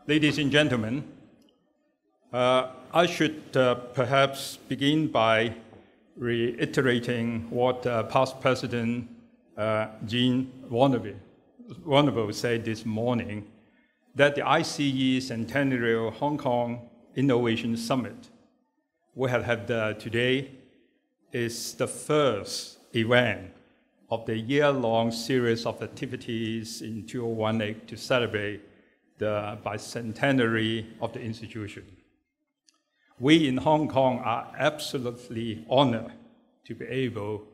Ladies and gentlemen, I should perhaps begin by reiterating what past President Jean Honorable said this morning, that the ICE Centennial Hong Kong Innovation Summit we have had today is the first event of the year-long series of activities in 2018 to celebrate the bicentenary of the institution. We in Hong Kong are absolutely honored to be able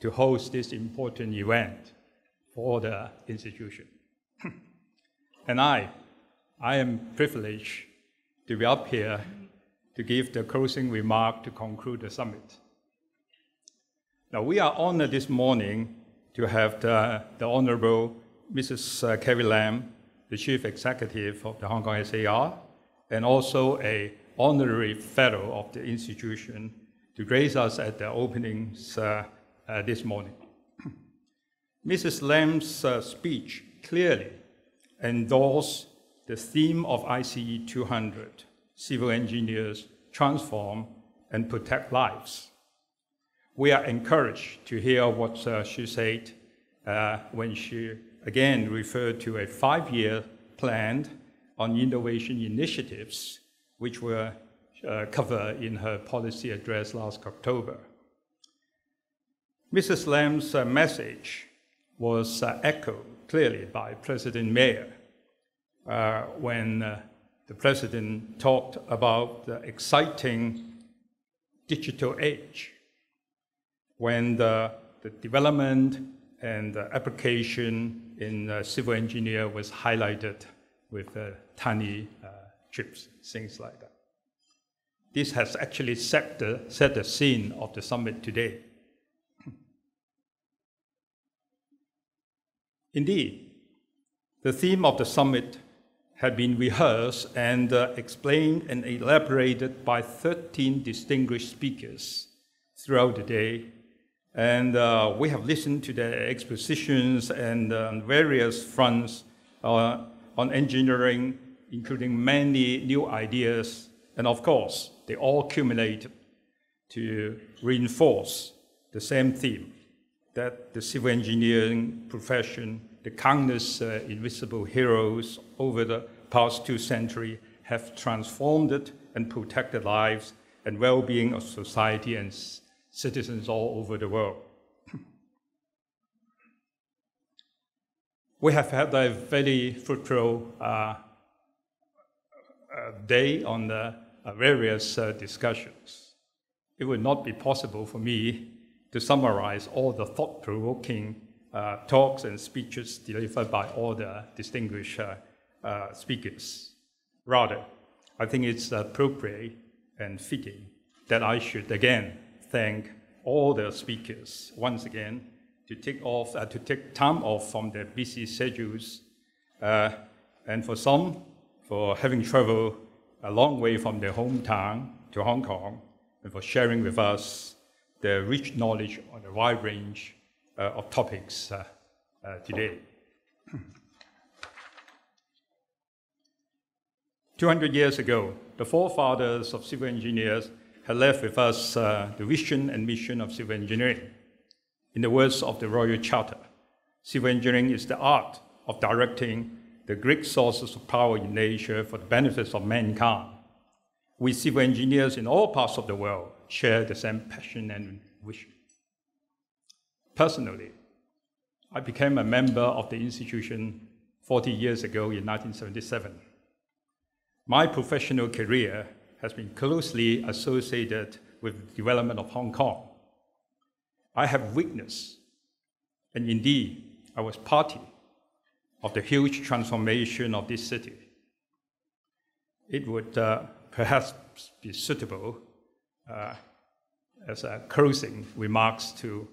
to host this important event for the institution. And I am privileged to be up here to give the closing remark to conclude the summit. Now, we are honored this morning to have the Honorable Mrs. Carrie Lam, the Chief Executive of the Hong Kong SAR, and also an honorary fellow of the institution to grace us at the openings this morning. Mrs. Lam's speech clearly endorsed the theme of ICE200, civil engineers transform and protect lives. We are encouraged to hear what she said when she again referred to a 5-year plan on innovation initiatives, which were covered in her policy address last October. Mrs. Lam's message was echoed clearly by President Mayor when the President talked about the exciting digital age, when the development and the application in civil engineer was highlighted with tiny chips, things like that. This has actually set the scene of the summit today. Indeed, the theme of the summit had been rehearsed and explained and elaborated by 13 distinguished speakers throughout the day. And we have listened to their expositions and on various fronts on engineering, including many new ideas. And of course, they all accumulate to reinforce the same theme, that the civil engineering profession, the countless invisible heroes over the past 2 centuries have transformed it and protected lives and well-being of society and citizens all over the world. We have had a very fruitful day on the various discussions. It would not be possible for me to summarize all the thought-provoking talks and speeches delivered by all the distinguished speakers. Rather, I think it's appropriate and fitting that I should again thank all the speakers once again to take time off from their busy schedules, and for some, for having traveled a long way from their hometown to Hong Kong, and for sharing with us their rich knowledge on a wide range of topics today. 200 years ago, the forefathers of civil engineers had left with us the vision and mission of civil engineering. In the words of the Royal Charter, civil engineering is the art of directing the great sources of power in nature for the benefits of mankind. We civil engineers in all parts of the world share the same passion and vision. Personally, I became a member of the institution 40 years ago in 1977. My professional career has been closely associated with the development of Hong Kong. I have witnessed, and indeed, I was party of the huge transformation of this city. It would perhaps be suitable as a closing remarks to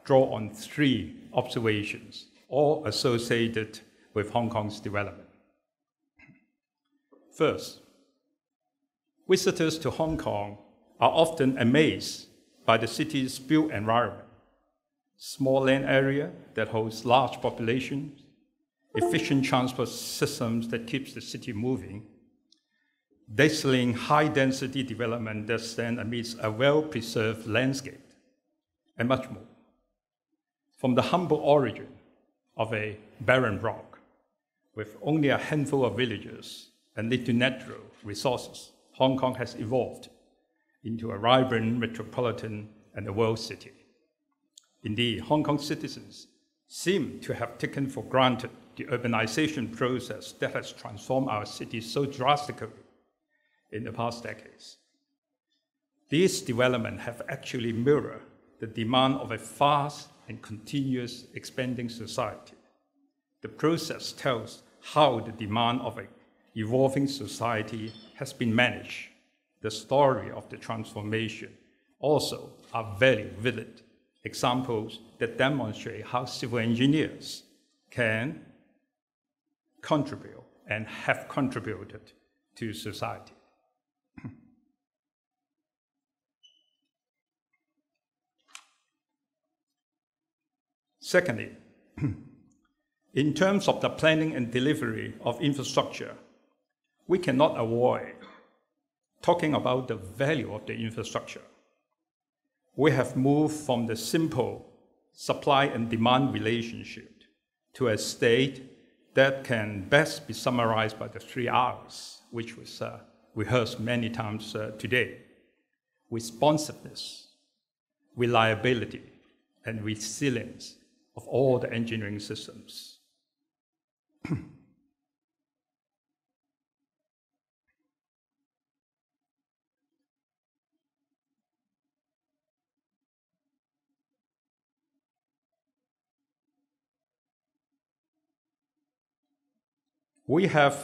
draw on 3 observations, all associated with Hong Kong's development. First, visitors to Hong Kong are often amazed by the city's built environment. Small land area that hosts large populations, efficient transport systems that keeps the city moving, dazzling high-density development that stand amidst a well-preserved landscape, and much more. From the humble origin of a barren rock, with only a handful of villages and little natural resources, Hong Kong has evolved into a vibrant metropolitan and a world city. Indeed, Hong Kong citizens seem to have taken for granted the urbanization process that has transformed our city so drastically in the past decades. These developments have actually mirrored the demand of a fast and continuous expanding society. The process tells how the demand of an evolving society has been managed. The story of the transformation also are very vivid examples that demonstrate how civil engineers can contribute and have contributed to society. Secondly, in terms of the planning and delivery of infrastructure, we cannot avoid talking about the value of the infrastructure. We have moved from the simple supply and demand relationship to a state that can best be summarized by the 3 R's, which was rehearsed many times today: responsiveness, reliability, and resilience of all the engineering systems. We have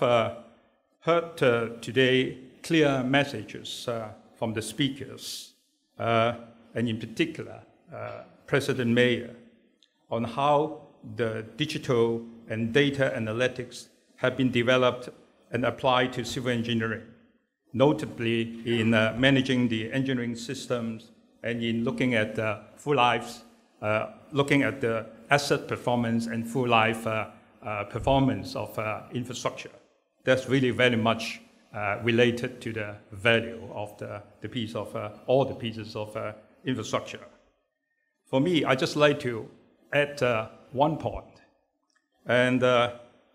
heard today clear messages from the speakers, and in particular, President Mayor, on how the digital and data analytics have been developed and applied to civil engineering, notably in managing the engineering systems and in looking at full lives, looking at the asset performance and full life performance of infrastructure. That's really very much related to the value of the piece of all the pieces of infrastructure. For me, I just like to add one point. And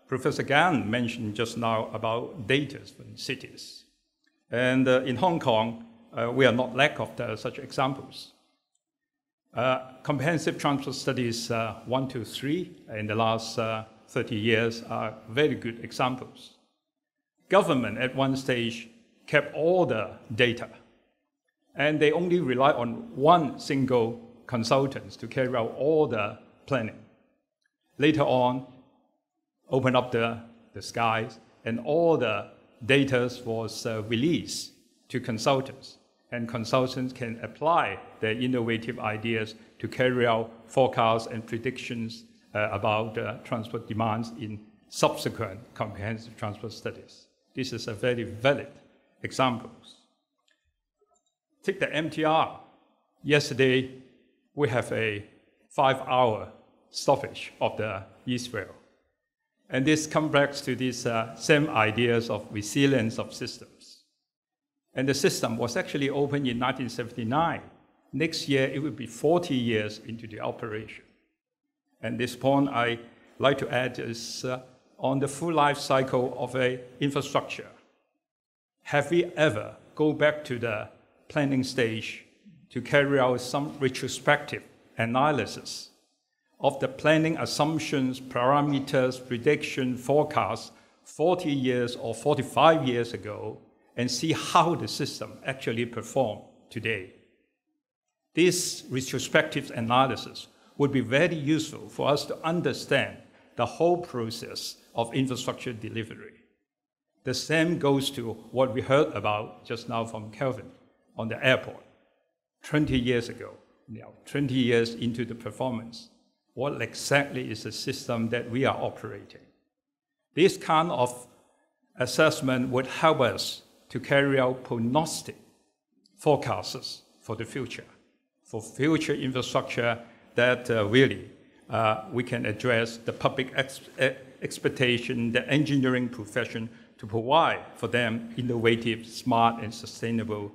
Professor Gan mentioned just now about data in cities. And in Hong Kong, we are not lack of such examples. Comprehensive transport studies 1 to 3 in the last 30 years are very good examples. Government at one stage kept all the data, and they only rely on one single consultant to carry out all the planning. Later on, open up the skies, and all the data was released to consultants, and consultants can apply their innovative ideas to carry out forecasts and predictions about transport demands in subsequent comprehensive transport studies. This is a very valid example. Take the MTR. Yesterday, we have a 5-hour stoppage of the East Rail. And this comes back to these same ideas of resilience of systems. And the system was actually opened in 1979. Next year, it will be 40 years into the operation. And this point I like to add is on the full life cycle of an infrastructure. Have we ever go back to the planning stage to carry out some retrospective analysis of the planning assumptions, parameters, prediction, forecasts 40 years or 45 years ago and see how the system actually performed today? This retrospective analysis would be very useful for us to understand the whole process of infrastructure delivery. The same goes to what we heard about just now from Kelvin on the airport. 20 years ago, 20 years into the performance, what exactly is the system that we are operating? This kind of assessment would help us to carry out prognostic forecasts for the future, for future infrastructure that really we can address the public expectation the engineering profession to provide for them innovative, smart, and sustainable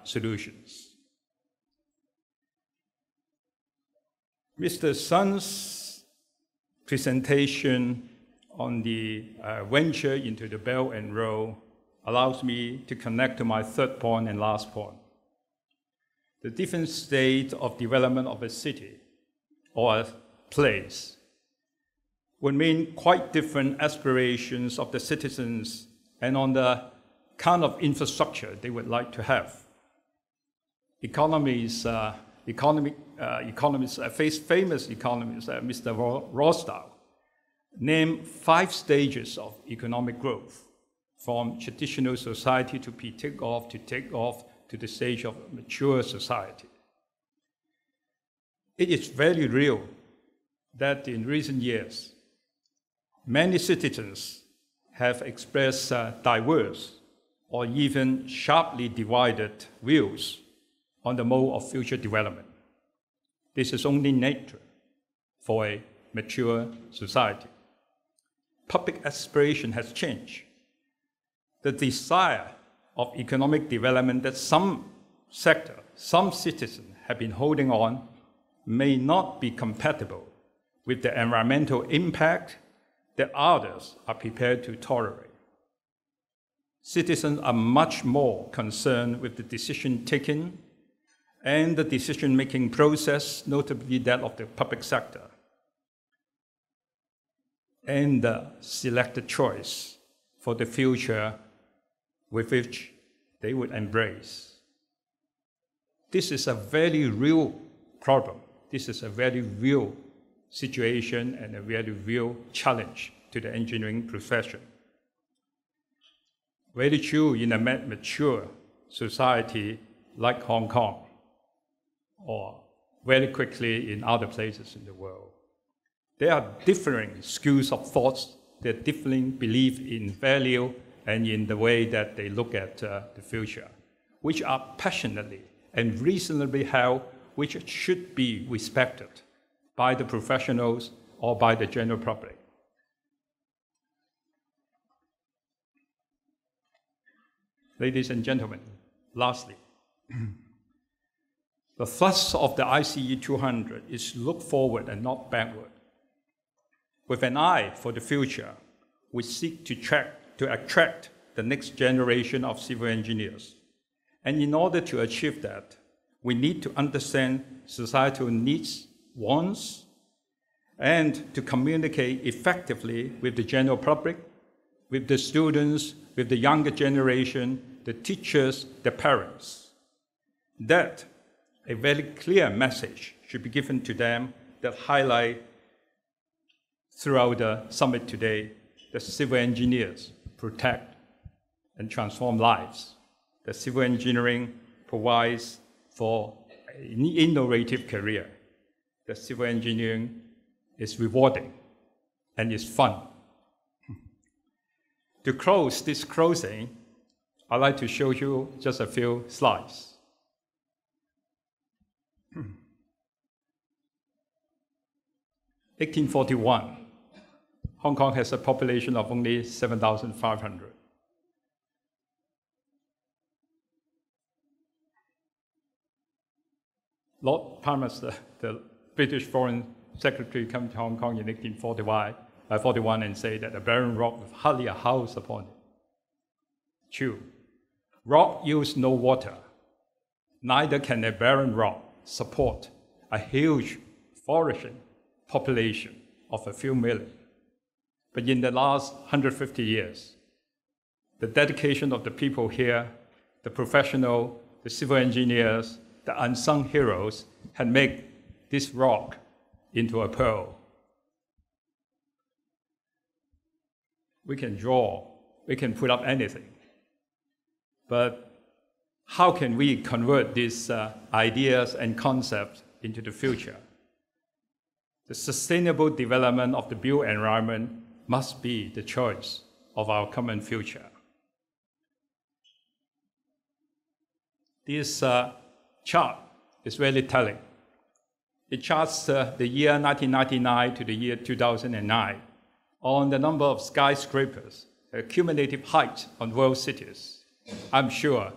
solutions. Mr. Sun's presentation on the venture into the Belt and Road allows me to connect to my third point and last point. The different state of development of a city or a place would mean quite different aspirations of the citizens and on the kind of infrastructure they would like to have. Famous economist, Mr. Rostow, named 5 stages of economic growth, from traditional society to take off to the stage of mature society. It is very real that in recent years, many citizens have expressed diverse or even sharply divided views on the mode of future development. This is only nature for a mature society. Public aspiration has changed. The desire of economic development that some sector, some citizens have been holding on may not be compatible with the environmental impact that others are prepared to tolerate. Citizens are much more concerned with the decision-taking and the decision-making process, notably that of the public sector, and the selected choice for the future with which they would embrace. This is a very real problem. This is a very real situation and a very real challenge to the engineering profession. Very true in a mature society like Hong Kong, or very quickly in other places in the world. There are differing schools of thoughts, there are differing beliefs in value and in the way that they look at the future, which are passionately and reasonably held, which should be respected by the professionals or by the general public. Ladies and gentlemen, lastly, the thrust of the ICE200 is to look forward and not backward. With an eye for the future, we seek to attract the next generation of civil engineers. And in order to achieve that, we need to understand societal needs, wants, and to communicate effectively with the general public, with the students, with the younger generation, the teachers, the parents. That a very clear message should be given to them that highlight throughout the summit today that civil engineers protect and transform lives. That civil engineering provides for an innovative career. That civil engineering is rewarding and is fun. To close this closing, I'd like to show you just a few slides. 1841, Hong Kong has a population of only 7,500. Lord Palmerston, the British Foreign Secretary, came to Hong Kong in 1841 and said that a barren rock with hardly a house upon it. True. Rock yields no water. Neither can a barren rock support a huge flourishing population of a few million. But in the last 150 years, the dedication of the people here, the professional, the civil engineers, the unsung heroes, had made this rock into a pearl. We can draw, we can put up anything. But how can we convert these ideas and concepts into the future? The sustainable development of the built environment must be the choice of our common future. This chart is really telling. It charts the year 1999 to the year 2009 on the number of skyscrapers, the cumulative height on world cities. I'm sure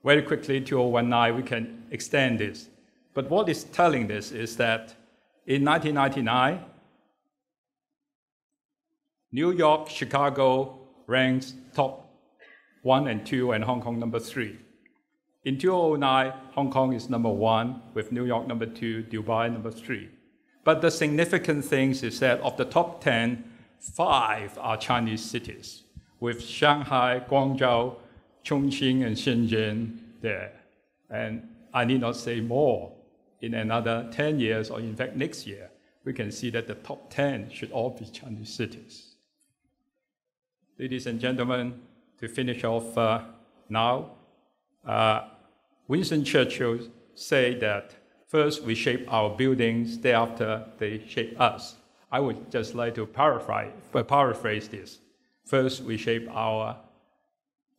very quickly, 2019, we can extend this. But what is telling this is that in 1999, New York, Chicago ranks top 1 and 2, and Hong Kong number 3. In 2009, Hong Kong is number 1, with New York number 2, Dubai number 3. But the significant thing is that of the top 10, 5 are Chinese cities, with Shanghai, Guangzhou, Chongqing, and Shenzhen there. And I need not say more. In another 10 years, or in fact next year, we can see that the top 10 should all be Chinese cities. Ladies and gentlemen, to finish off now, Winston Churchill said that first we shape our buildings, thereafter they shape us. I would just like to paraphrase this. First we shape our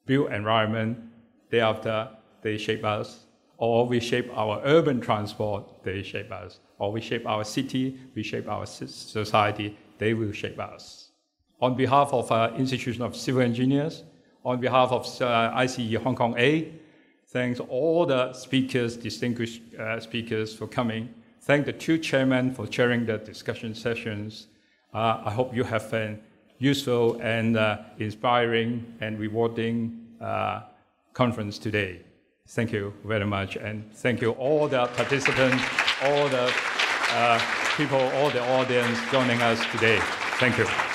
built environment, thereafter they shape us. Or we shape our urban transport, they shape us. Or we shape our city, we shape our society, they will shape us. On behalf of Institution of Civil Engineers, on behalf of ICE Hong Kong A, thanks all the speakers, distinguished speakers for coming. Thank the 2 chairmen for chairing the discussion sessions. I hope you have an useful and inspiring and rewarding conference today. Thank you very much, and thank you all the participants, all the people, all the audience joining us today. Thank you.